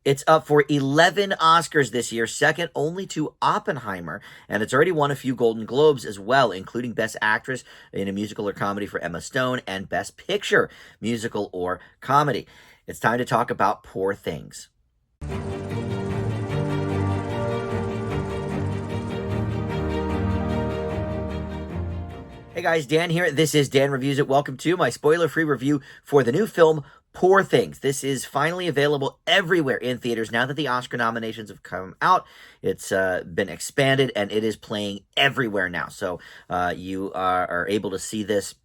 It's up for 11 Oscars this year, second only to Oppenheimer, and it's already won a few Golden Globes as well, including Best Actress in a Musical or Comedy for Emma Stone and Best Picture, Musical or Comedy. It's time to talk about Poor Things. Hey guys, Dan here. This is Dan Reviews It. Welcome to my spoiler-free review for the new film, Poor Things. This is finally available everywhere in theaters now that the Oscar nominations have come out. It's been expanded and it is playing everywhere now. So you are able to see this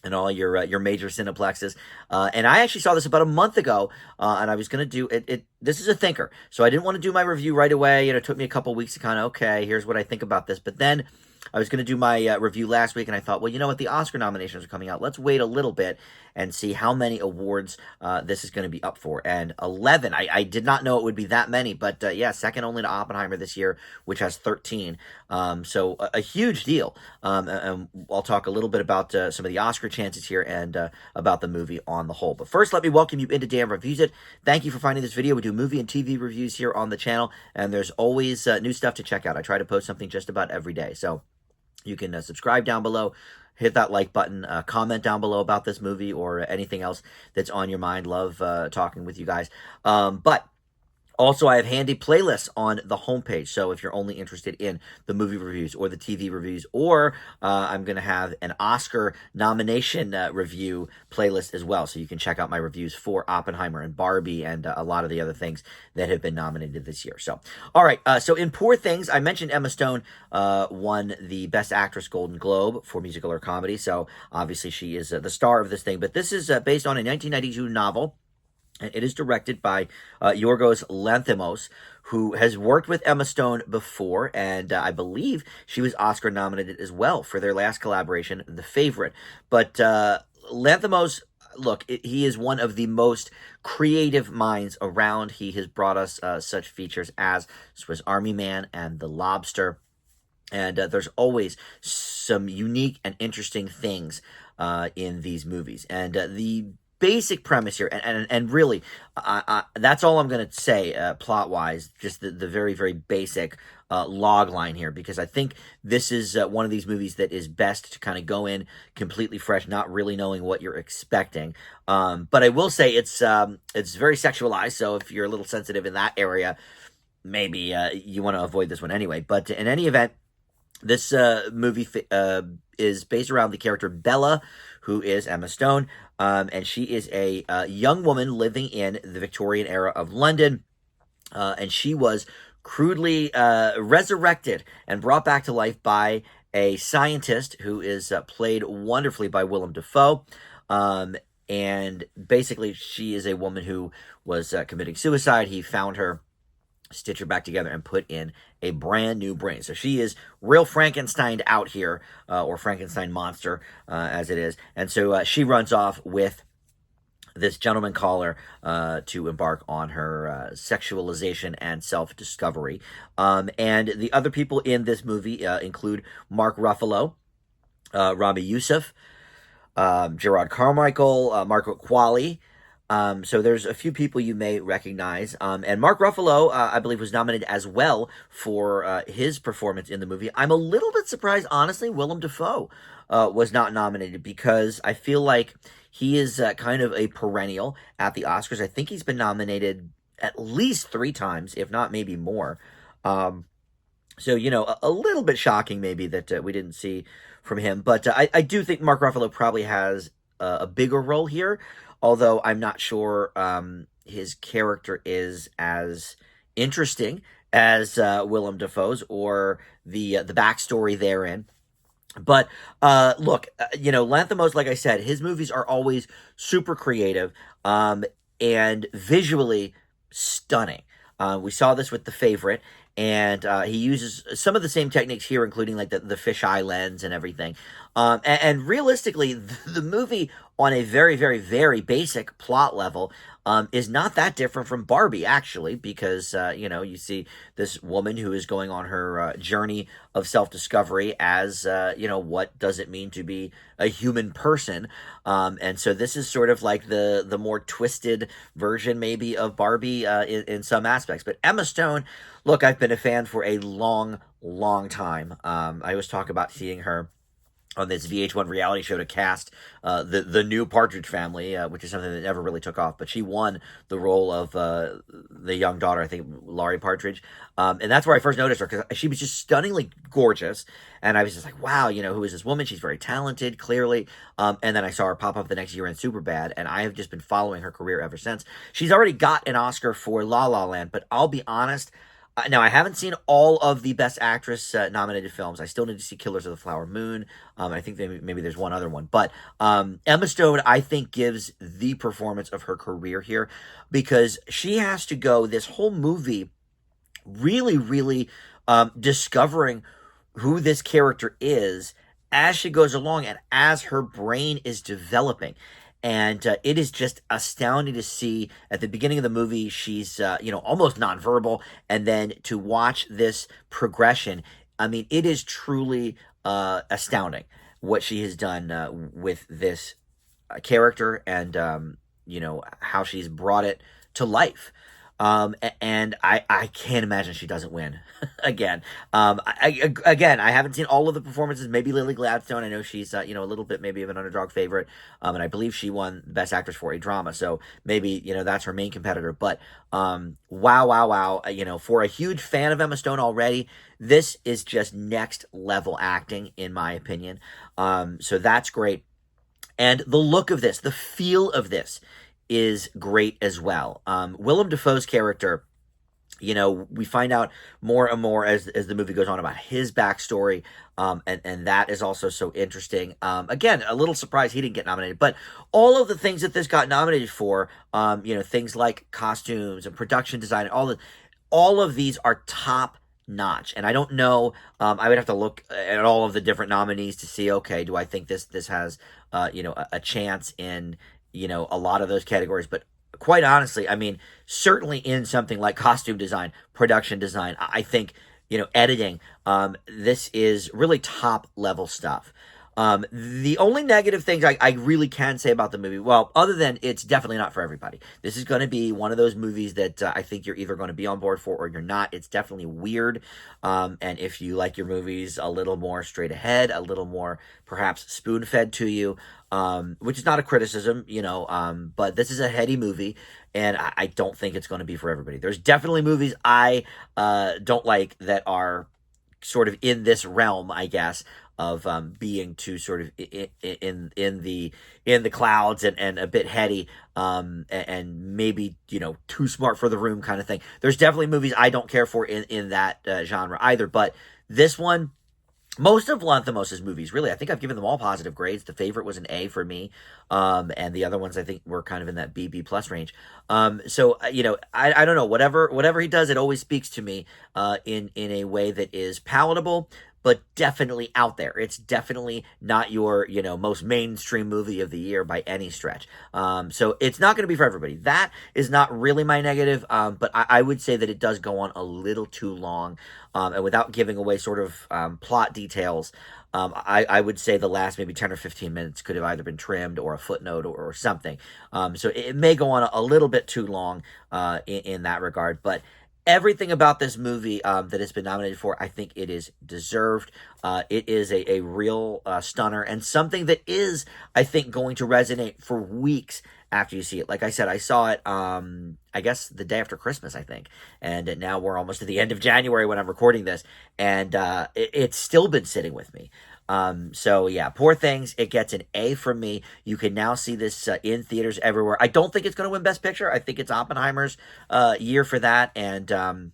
in all your major cineplexes. And I actually saw this about a month ago, and I was going to do it. This is a thinker, so I didn't want to do my review right away. It took me a couple weeks to kind of, okay, here's what I think about this. But then I was going to do my review last week, and I thought, well, you know what? The Oscar nominations are coming out. Let's wait a little bit and see how many awards this is going to be up for. And 11. I did not know it would be that many, but yeah, second only to Oppenheimer this year, which has 13. So a huge deal. And I'll talk a little bit about some of the Oscar chances here and about the movie on the whole. But first, let me welcome you into Dan Reviews It. Thank you for finding this video. We do movie and TV reviews here on the channel, and there's always new stuff to check out. I try to post something just about every day. So you can subscribe down below, hit that like button, comment down below about this movie or anything else that's on your mind. Love talking with you guys. But also, I have handy playlists on the homepage, so if you're only interested in the movie reviews or the TV reviews, or I'm going to have an Oscar nomination review playlist as well, so you can check out my reviews for Oppenheimer and Barbie and a lot of the other things that have been nominated this year. So, all right, so in Poor Things, I mentioned Emma Stone won the Best Actress Golden Globe for musical or comedy, so obviously she is the star of this thing, but this is based on a 1992 novel. And it is directed by Yorgos Lanthimos, who has worked with Emma Stone before, and I believe she was Oscar nominated as well for their last collaboration, The Favorite. But Lanthimos, look, he is one of the most creative minds around. He has brought us such features as Swiss Army Man and The Lobster. And there's always some unique and interesting things in these movies. And the basic premise here, and really, that's all I'm going to say plot-wise, just the very, very basic log line here, because I think this is one of these movies that is best to kind of go in completely fresh, not really knowing what you're expecting. But I will say it's very sexualized, so if you're a little sensitive in that area, maybe you want to avoid this one anyway. But in any event, this movie is based around the character Bella, who is Emma Stone, and she is a young woman living in the Victorian era of London, and she was crudely resurrected and brought back to life by a scientist who is played wonderfully by Willem Dafoe, and basically she is a woman who was committing suicide. He found her, stitch her back together, and put in a brand new brain. So she is real Frankenstein out here, or Frankenstein monster, as it is. And so she runs off with this gentleman caller to embark on her sexualization and self-discovery. And the other people in this movie include Mark Ruffalo, Rami Youssef, Gerard Carmichael, Margaret Qualley. So there's a few people you may recognize. And Mark Ruffalo, I believe, was nominated as well for his performance in the movie. I'm a little bit surprised, honestly, Willem Dafoe was not nominated, because I feel like he is kind of a perennial at the Oscars. I think he's been nominated at least 3 times, if not maybe more. So, a little bit shocking maybe that we didn't see from him. But I do think Mark Ruffalo probably has a bigger role here, although I'm not sure his character is as interesting as Willem Dafoe's or the backstory therein. But look, Lanthimos, like I said, his movies are always super creative and visually stunning. We saw this with The Favorite, and he uses some of the same techniques here, including like the fisheye lens and everything. And realistically, the movie, on a very, very, very basic plot level, is not that different from Barbie, actually, because, you see this woman who is going on her journey of self-discovery as, what does it mean to be a human person. And so this is sort of like the more twisted version, maybe, of Barbie in some aspects. But Emma Stone, look, I've been a fan for a long, long time. I always talk about seeing her on this VH1 reality show to cast the new Partridge Family, which is something that never really took off. But she won the role of the young daughter, I think, Laurie Partridge. And that's where I first noticed her, because she was just stunningly gorgeous. And I was just like, wow, who is this woman? She's very talented, clearly. And then I saw her pop up the next year in Superbad, and I have just been following her career ever since. She's already got an Oscar for La La Land, but I'll be honest, now, I haven't seen all of the Best Actress nominated films. I still need to see Killers of the Flower Moon. I think maybe there's one other one. But Emma Stone, I think, gives the performance of her career here, because she has to go this whole movie really, really discovering who this character is as she goes along and as her brain is developing. And it is just astounding to see at the beginning of the movie, she's, almost nonverbal. And then to watch this progression, I mean, it is truly astounding what she has done with this character, and, how she's brought it to life. And I can't imagine she doesn't win again. Again, I haven't seen all of the performances. Maybe Lily Gladstone. I know she's, a little bit maybe of an underdog favorite. And I believe she won Best Actress for a Drama. So maybe, that's her main competitor. But, wow. For a huge fan of Emma Stone already, this is just next level acting, in my opinion. So that's great. And the look of this, the feel of this, is great as well. Willem Dafoe's character, we find out more and more as the movie goes on about his backstory, and that is also so interesting. Again, a little surprised he didn't get nominated, but all of the things that this got nominated for, things like costumes and production design, and all of these are top notch. And I don't know, I would have to look at all of the different nominees to see, okay, do I think this has, a chance in, a lot of those categories. But quite honestly, I mean, certainly in something like costume design, production design, I think, editing, this is really top level stuff. The only negative things I really can say about the movie, well, other than it's definitely not for everybody. This is going to be one of those movies that I think you're either going to be on board for or you're not. It's definitely weird. And if you like your movies a little more straight ahead, a little more perhaps spoon-fed to you, which is not a criticism, but this is a heady movie, and I don't think it's going to be for everybody. There's definitely movies I don't like that are sort of in this realm, I guess, of being too sort of in the clouds and a bit heady, and maybe too smart for the room kind of thing. There's definitely movies I don't care for in that genre either, but this one, most of Lanthimos' movies, really, I think I've given them all positive grades. The Favorite was an A for me, and the other ones I think were kind of in that B plus range. So I don't know, whatever he does, it always speaks to me in a way that is palatable, but definitely out there. It's definitely not your, most mainstream movie of the year by any stretch. So it's not going to be for everybody. That is not really my negative, but I would say that it does go on a little too long, and without giving away sort of plot details, I would say the last maybe 10 or 15 minutes could have either been trimmed or a footnote or something. So it may go on a little bit too long in that regard, but everything about this movie that it's been nominated for, I think it is deserved. It is a real stunner, and something that is, I think, going to resonate for weeks after you see it. Like I said, I saw it, I guess, the day after Christmas, I think. And now we're almost at the end of January when I'm recording this, and it's still been sitting with me. So yeah, Poor Things, it gets an A from me. You can now see this in theaters everywhere. I don't think it's going to win Best Picture. I think it's Oppenheimer's year for that. And,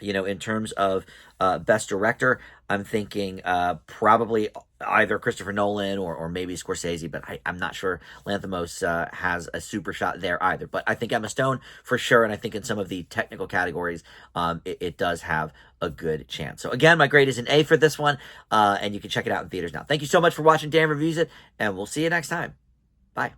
in terms of Best Director, I'm thinking probably either Christopher Nolan or maybe Scorsese, but I'm not sure Lanthimos has a super shot there either. But I think Emma Stone for sure, and I think in some of the technical categories, it does have a good chance. So again, my grade is an A for this one, and you can check it out in theaters now. Thank you so much for watching Dan Reviews It, and we'll see you next time. Bye.